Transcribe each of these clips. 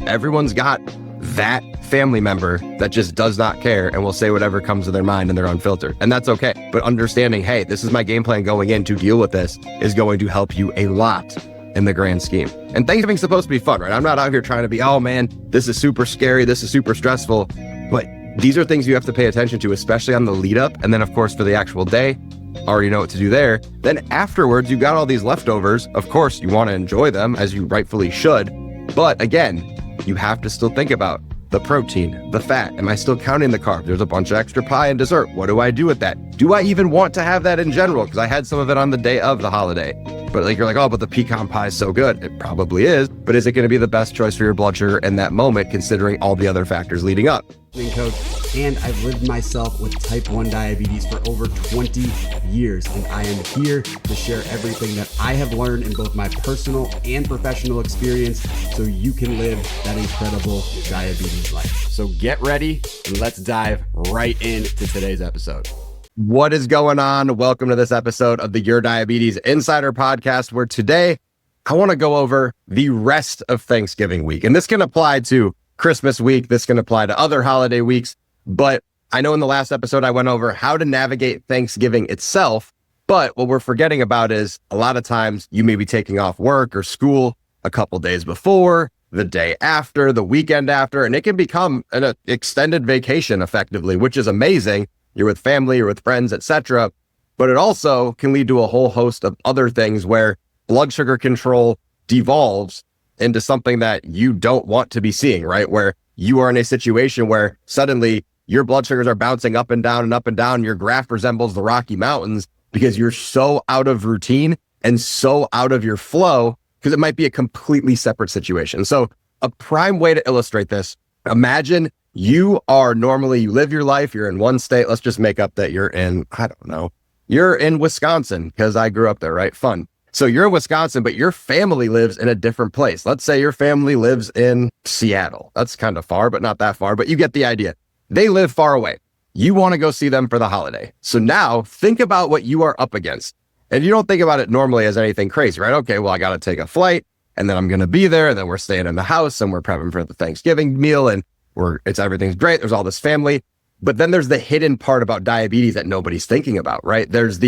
Everyone's got that family member that just does not care and will say whatever comes to their mind and they're unfiltered. And that's okay. But understanding, hey, this is my game plan going in to deal with this is going to help you a lot in the grand scheme. And Thanksgiving's supposed to be fun, right? I'm not out here trying to be, oh man, this is super scary, this is super stressful. But these are things you have to pay attention to, especially on the lead up. And then of course, for the actual day, already know what to do there. Then afterwards, you got all these leftovers. Of course, you want to enjoy them as you rightfully should. But again, you have to still think about the protein, the fat. Am I still counting the carb? There's a bunch of extra pie and dessert. What do I do with that? Do I even want to have that in general? Because I had some of it on the day of the holiday. But like, you're like, oh, but the pecan pie is so good. It probably is. But is it going to be the best choice for your blood sugar in that moment, considering all the other factors leading up? Coach, and I've lived myself with type 1 diabetes for over 20 years, and I am here to share everything that I have learned in both my personal and professional experience so you can live that incredible diabetes life. So get ready and let's dive right into today's episode. What is going on? Welcome to this episode of the Your Diabetes Insider Podcast, where today I want to go over the rest of Thanksgiving week. And this can apply to Christmas week. This can apply to other holiday weeks. But I know in the last episode, I went over how to navigate Thanksgiving itself. But what we're forgetting about is a lot of times you may be taking off work or school a couple days before, the day after, the weekend after, and it can become an extended vacation effectively, which is amazing. You're with family, you're with friends, etc. But it also can lead to a whole host of other things where blood sugar control devolves into something that you don't want to be seeing, right? Where you are in a situation where suddenly your blood sugars are bouncing up and down and up and down. Your graph resembles the Rocky Mountains because you're so out of routine and so out of your flow, because it might be a completely separate situation. So a prime way to illustrate this, imagine you live your life, you're in one state. Let's just make up that you're in, you're in Wisconsin, because I grew up there, right? Fun. So you're in Wisconsin, but your family lives in a different place. Let's say your family lives in Seattle. That's kind of far, but not that far, but you get the idea. They live far away. You want to go see them for the holiday. So now think about what you are up against. And you don't think about it normally as anything crazy, right? Okay, well, I got to take a flight and then I'm going to be there. And then we're staying in the house and we're prepping for the Thanksgiving meal and everything's great. There's all this family. But then there's the hidden part about diabetes that nobody's thinking about, right? There's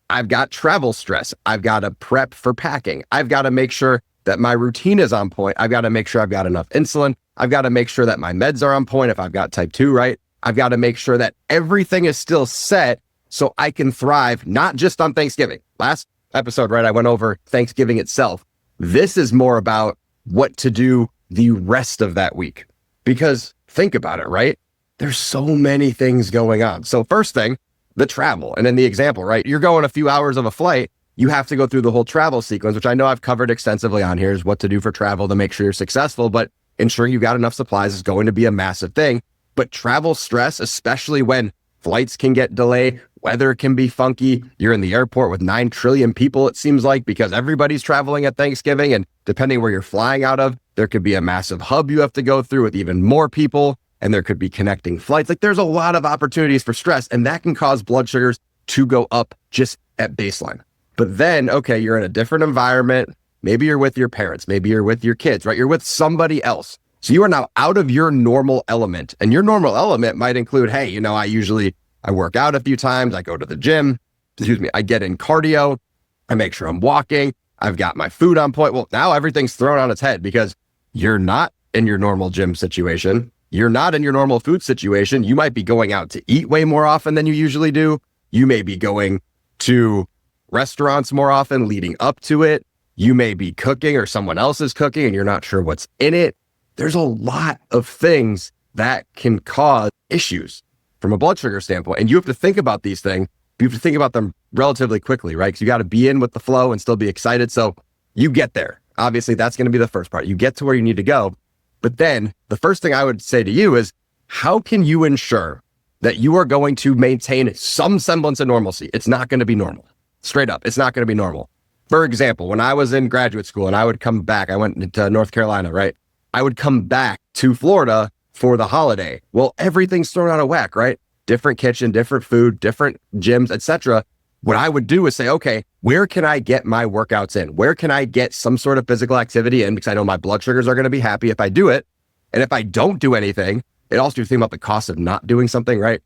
I've got travel stress. I've got to prep for packing. I've got to make sure that my routine is on point. I've got to make sure I've got enough insulin. I've got to make sure that my meds are on point if I've got type 2, right? I've got to make sure that everything is still set so I can thrive, not just on Thanksgiving. Last episode, right, I went over Thanksgiving itself. This is more about what to do the rest of that week. Because think about it, right? There's so many things going on. So first thing, the travel. And in the example, right, you're going a few hours of a flight, you have to go through the whole travel sequence, which I know I've covered extensively on here, is what to do for travel to make sure you're successful, but ensuring you've got enough supplies is going to be a massive thing. But travel stress, especially when flights can get delayed, weather can be funky, you're in the airport with 9 trillion people, it seems like, because everybody's traveling at Thanksgiving, and depending where you're flying out of, there could be a massive hub you have to go through with even more people. And there could be connecting flights. Like there's a lot of opportunities for stress, and that can cause blood sugars to go up just at baseline. But then, okay, you're in a different environment. Maybe you're with your parents. Maybe you're with your kids, right? You're with somebody else. So you are now out of your normal element. And your normal element might include, hey, I work out a few times. I go to the gym. I get in cardio. I make sure I'm walking. I've got my food on point. Well, now everything's thrown on its head because you're not in your normal gym situation. You're not in your normal food situation. You might be going out to eat way more often than you usually do. You may be going to restaurants more often leading up to it. You may be cooking or someone else is cooking and you're not sure what's in it. There's a lot of things that can cause issues from a blood sugar standpoint. And you have to think about these things. You have to think about them relatively quickly, right? Because you got to be in with the flow and still be excited. So you get there. Obviously, that's going to be the first part. You get to where you need to go. But then the first thing I would say to you is, how can you ensure that you are going to maintain some semblance of normalcy? It's not going to be normal. Straight up, it's not going to be normal. For example, when I was in graduate school and I would come back, I went to North Carolina, right? I would come back to Florida for the holiday. Well, everything's thrown out of whack, right? Different kitchen, different food, different gyms, etc. What I would do is say, okay, where can I get my workouts in? Where can I get some sort of physical activity in? Because I know my blood sugars are going to be happy if I do it. And if I don't do anything, it also think about the cost of not doing something, right?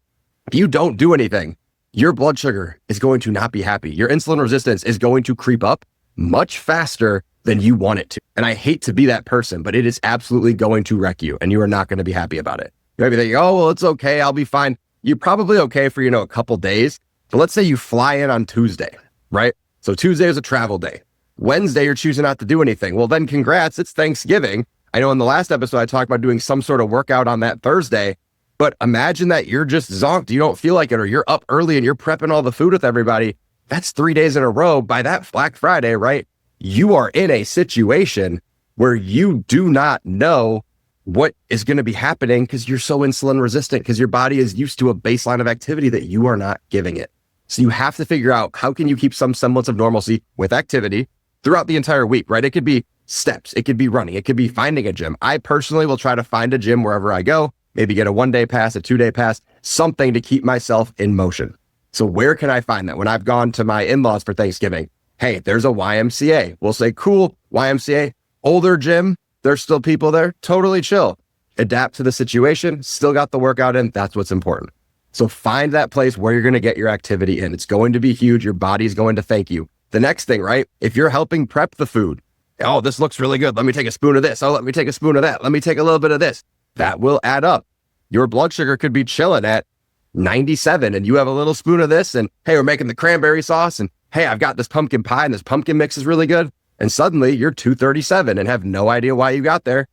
If you don't do anything, your blood sugar is going to not be happy. Your insulin resistance is going to creep up much faster than you want it to. And I hate to be that person, but it is absolutely going to wreck you and you are not going to be happy about it. You might be thinking, oh, well, it's okay. I'll be fine. You're probably okay for, a couple days. But let's say you fly in on Tuesday, right? So Tuesday is a travel day. Wednesday, you're choosing not to do anything. Well, then congrats, it's Thanksgiving. I know in the last episode, I talked about doing some sort of workout on that Thursday, but imagine that you're just zonked. You don't feel like it, or you're up early and you're prepping all the food with everybody. That's 3 days in a row. By that Black Friday, right? You are in a situation where you do not know what is going to be happening because you're so insulin resistant, because your body is used to a baseline of activity that you are not giving it. So you have to figure out, how can you keep some semblance of normalcy with activity throughout the entire week, right? It could be steps, it could be running, it could be finding a gym. I personally will try to find a gym wherever I go, maybe get a 1-day pass, a 2-day pass, something to keep myself in motion. So where can I find that? When I've gone to my in-laws for Thanksgiving, hey, there's a YMCA. We'll say, cool, YMCA, older gym, there's still people there, totally chill. Adapt to the situation, still got the workout in, that's what's important. So find that place where you're going to get your activity in. It's going to be huge. Your body's going to thank you. The next thing, right? If you're helping prep the food, oh, this looks really good. Let me take a spoon of this. Oh, let me take a spoon of that. Let me take a little bit of this. That will add up. Your blood sugar could be chilling at 97 and you have a little spoon of this and hey, we're making the cranberry sauce and hey, I've got this pumpkin pie and this pumpkin mix is really good. And suddenly you're 237 and have no idea why you got there.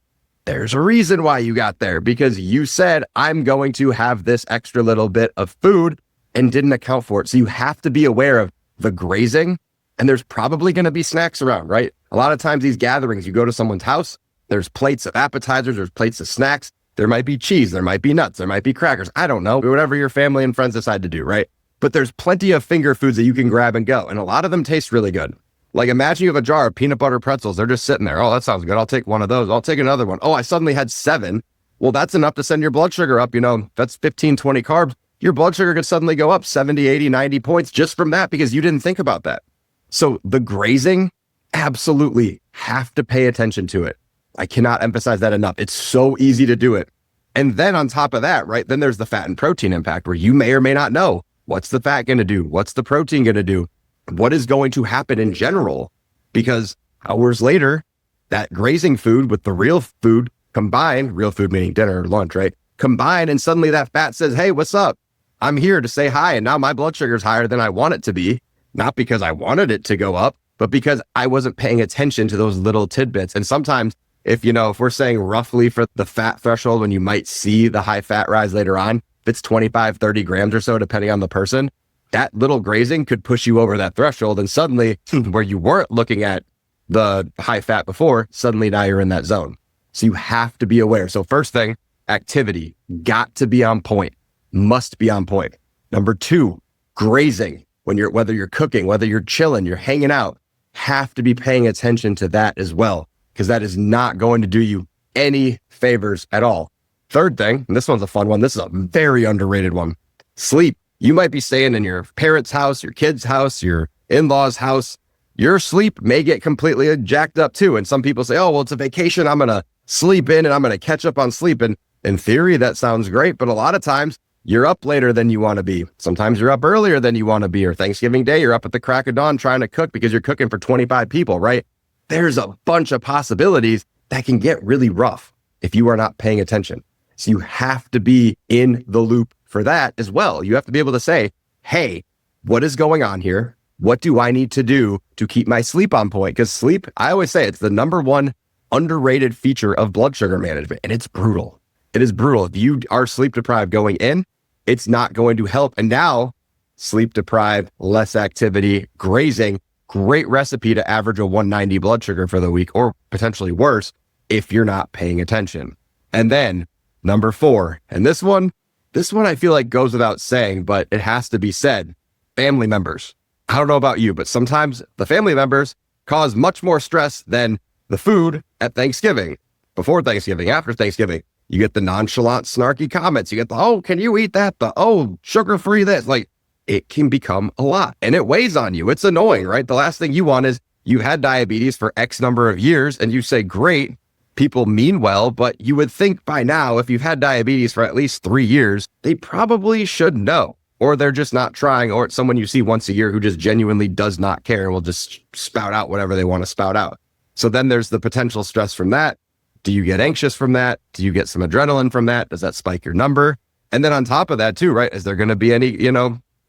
There's a reason why you got there, because you said, I'm going to have this extra little bit of food and didn't account for it. So you have to be aware of the grazing, and there's probably going to be snacks around, right? A lot of times these gatherings, you go to someone's house, there's plates of appetizers, there's plates of snacks. There might be cheese, there might be nuts, there might be crackers. I don't know, whatever your family and friends decide to do, right? But there's plenty of finger foods that you can grab and go. And a lot of them taste really good. Like imagine you have a jar of peanut butter pretzels. They're just sitting there. Oh, that sounds good. I'll take one of those. I'll take another one. Oh, I suddenly had 7. Well, that's enough to send your blood sugar up. That's 15, 20 carbs. Your blood sugar could suddenly go up 70, 80, 90 points just from that because you didn't think about that. So the grazing, absolutely have to pay attention to it. I cannot emphasize that enough. It's so easy to do it. And then on top of that, right, then there's the fat and protein impact where you may or may not know what's the fat going to do? What's the protein going to do? What is going to happen in general? Because hours later, that grazing food with the real food combined, real food meaning dinner or lunch, right? Combined, and suddenly that fat says, hey, what's up? I'm here to say hi. And now my blood sugar is higher than I want it to be, not because I wanted it to go up, but because I wasn't paying attention to those little tidbits. And sometimes if we're saying roughly for the fat threshold, when you might see the high fat rise later on, if it's 25, 30 grams or so, depending on the person, that little grazing could push you over that threshold. And suddenly where you weren't looking at the high fat before, suddenly now you're in that zone. So you have to be aware. So first thing, activity, got to be on point, must be on point. Number 2, grazing. Whether you're cooking, whether you're chilling, you're hanging out, have to be paying attention to that as well, because that is not going to do you any favors at all. Third thing, and this one's a fun one. This is a very underrated one. Sleep. You might be staying in your parents' house, your kid's house, your in-laws' house. Your sleep may get completely jacked up too. And some people say, oh, well, it's a vacation. I'm going to sleep in and I'm going to catch up on sleep. And in theory, that sounds great. But a lot of times you're up later than you want to be. Sometimes you're up earlier than you want to be. Or Thanksgiving Day, you're up at the crack of dawn trying to cook because you're cooking for 25 people, right? There's a bunch of possibilities that can get really rough if you are not paying attention. So you have to be in the loop for that as well. You have to be able to say, hey, what is going on here? What do I need to do to keep my sleep on point? Because sleep, I always say it's the number one underrated feature of blood sugar management. And it's brutal. It is brutal. If you are sleep deprived going in, it's not going to help. And now sleep deprived, less activity, grazing, great recipe to average a 190 blood sugar for the week, or potentially worse if you're not paying attention. And then number 4, and this one I feel like goes without saying, but it has to be said, family members. I don't know about you, but sometimes the family members cause much more stress than the food at Thanksgiving, before Thanksgiving, after Thanksgiving. You get the nonchalant, snarky comments. You get the, oh, can you eat that? The, oh, sugar-free this. Like, it can become a lot and it weighs on you. It's annoying, right? The last thing you want is you had diabetes for X number of years and you say, great, people mean well, but you would think by now, if you've had diabetes for at least 3 years, they probably should know, or they're just not trying, or it's someone you see once a year who just genuinely does not care and will just spout out whatever they want to spout out. So then there's the potential stress from that. Do you get anxious from that? Do you get some adrenaline from that? Does that spike your number? And then on top of that too, right? Is there going to be any,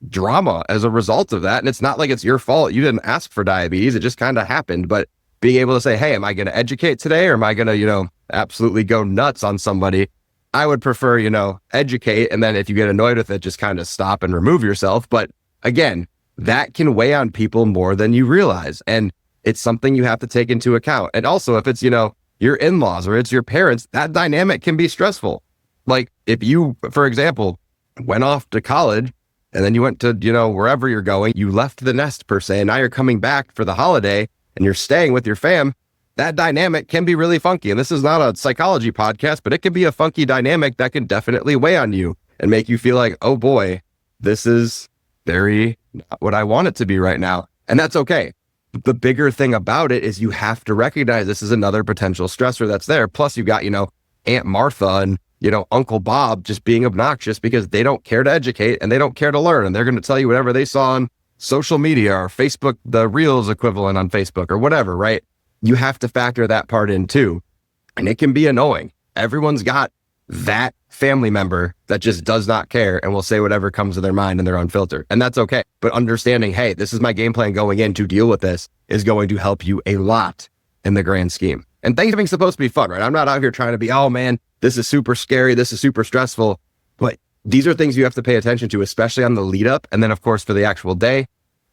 drama as a result of that? And it's not like it's your fault. You didn't ask for diabetes. It just kind of happened. But being able to say, hey, am I going to educate today? Or am I going to, absolutely go nuts on somebody? I would prefer, educate. And then if you get annoyed with it, just kind of stop and remove yourself. But again, that can weigh on people more than you realize. And it's something you have to take into account. And also if it's, your in-laws or it's your parents, that dynamic can be stressful. Like if you, for example, went off to college and then you went to, wherever you're going, you left the nest per se, and now you're coming back for the holiday and you're staying with your fam, that dynamic can be really funky. And this is not a psychology podcast, but it can be a funky dynamic that can definitely weigh on you and make you feel like, oh boy, this is very not what I want it to be right now. And that's okay. The bigger thing about it is you have to recognize this is another potential stressor that's there. Plus you got, Aunt Martha and, Uncle Bob just being obnoxious because they don't care to educate and they don't care to learn. And they're going to tell you whatever they saw on social media or Facebook, the Reels equivalent on Facebook or whatever, right? You have to factor that part in too. And it can be annoying. Everyone's got that family member that just does not care and will say whatever comes to their mind and they're unfiltered. And that's okay. But understanding, hey, this is my game plan going in to deal with this is going to help you a lot in the grand scheme. And Thanksgiving's supposed to be fun, right? I'm not out here trying to be, oh man, this is super scary. This is super stressful. But these are things you have to pay attention to, especially on the lead up. And then of course, for the actual day,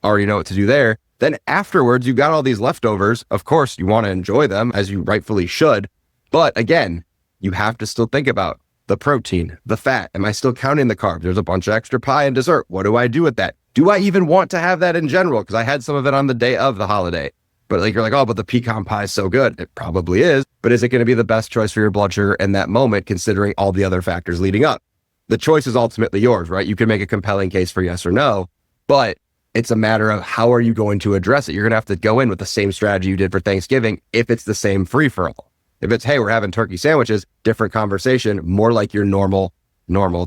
already know what to do there. Then afterwards, you've got all these leftovers. Of course, you want to enjoy them as you rightfully should. But again, you have to still think about the protein, the fat. Am I still counting the carbs? There's a bunch of extra pie and dessert. What do I do with that? Do I even want to have that in general? Because I had some of it on the day of the holiday. But you're like, oh, but the pecan pie is so good. It probably is. But is it going to be the best choice for your blood sugar in that moment, considering all the other factors leading up? The choice is ultimately yours, right? You can make a compelling case for yes or no, but it's a matter of how are you going to address it? You're going to have to go in with the same strategy you did for Thanksgiving if it's the same free-for-all. If it's, hey, we're having turkey sandwiches, different conversation, more like your normal,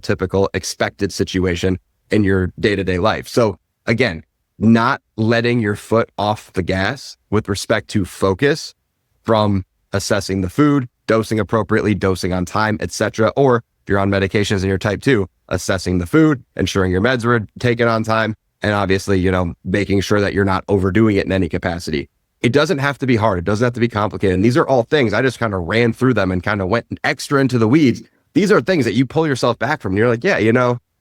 typical, expected situation in your day-to-day life. So again, not letting your foot off the gas with respect to focus from assessing the food, dosing appropriately, dosing on time, etc. Or if you're on medications and you're type 2, assessing the food, ensuring your meds were taken on time, and obviously, making sure that you're not overdoing it in any capacity. It doesn't have to be hard. It doesn't have to be complicated. And these are all things I just kind of ran through them and kind of went extra into the weeds. These are things that you pull yourself back from. And you're like, yeah,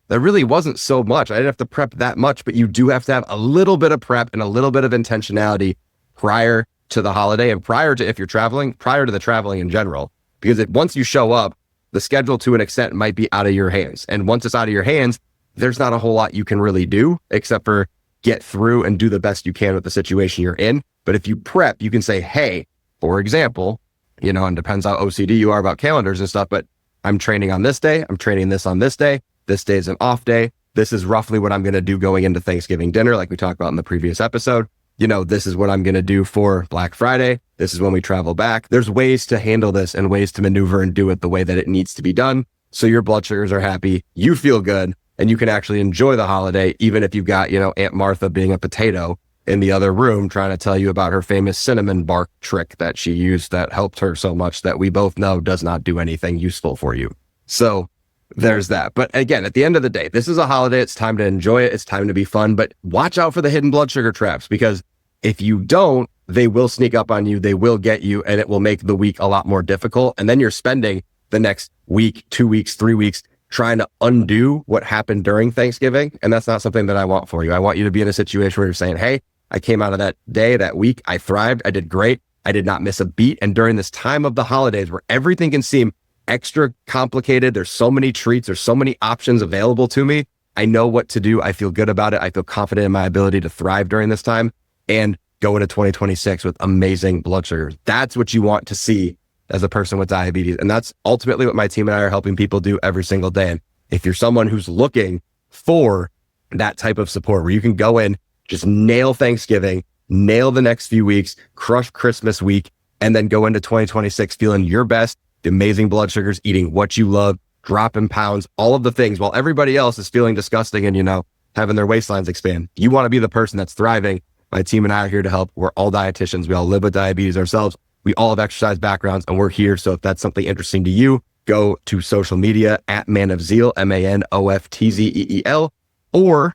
there really wasn't so much. I didn't have to prep that much, but you do have to have a little bit of prep and a little bit of intentionality prior to the holiday and prior to, if you're traveling, prior to the traveling in general. Because once you show up, the schedule to an extent might be out of your hands. And once it's out of your hands, there's not a whole lot you can really do except for get through and do the best you can with the situation you're in. But if you prep, you can say, hey, for example, and depends how OCD you are about calendars and stuff, but I'm training on this day. I'm training this on this day. This day is an off day. This is roughly what I'm going to do going into Thanksgiving dinner, like we talked about in the previous episode. This is what I'm going to do for Black Friday. This is when we travel back. There's ways to handle this and ways to maneuver and do it the way that it needs to be done. So your blood sugars are happy, you feel good, and you can actually enjoy the holiday, even if you've got, Aunt Martha being a potato in the other room trying to tell you about her famous cinnamon bark trick that she used that helped her so much that we both know does not do anything useful for you. So there's that. But again, at the end of the day, this is a holiday. It's time to enjoy it. It's time to be fun, but watch out for the hidden blood sugar traps, because if you don't, they will sneak up on you. They will get you, and it will make the week a lot more difficult. And then you're spending the next week, 2 weeks, 3 weeks trying to undo what happened during Thanksgiving. And that's not something that I want for you. I want you to be in a situation where you're saying, hey, I came out of that day, that week, I thrived, I did great, I did not miss a beat. And during this time of the holidays where everything can seem extra complicated, there's so many treats, there's so many options available to me, I know what to do. I feel good about it. I feel confident in my ability to thrive during this time and go into 2026 with amazing blood sugars. That's what you want to see as a person with diabetes. And that's ultimately what my team and I are helping people do every single day. And if you're someone who's looking for that type of support where you can go in, just nail Thanksgiving, nail the next few weeks, crush Christmas week, and then go into 2026 feeling your best, the amazing blood sugars, eating what you love, dropping pounds, all of the things, while everybody else is feeling disgusting and, having their waistlines expand. You want to be the person that's thriving. My team and I are here to help. We're all dietitians. We all live with diabetes ourselves. We all have exercise backgrounds, and we're here. So if that's something interesting to you, go to social media at Man of Zeal, MANOFTZEEL, or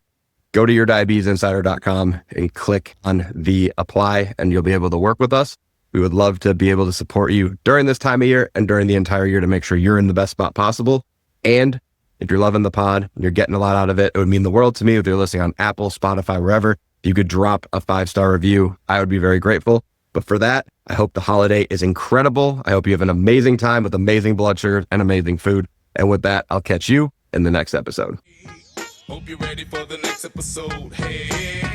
go to yourdiabetesinsider.com and click on the apply, and you'll be able to work with us. We would love to be able to support you during this time of year and during the entire year to make sure you're in the best spot possible. And if you're loving the pod and you're getting a lot out of it, it would mean the world to me if you're listening on Apple, Spotify, wherever. If you could drop a 5-star review, I would be very grateful. But for that, I hope the holiday is incredible. I hope you have an amazing time with amazing blood sugar and amazing food. And with that, I'll catch you in the next episode. Hope you're ready for the next episode. Hey.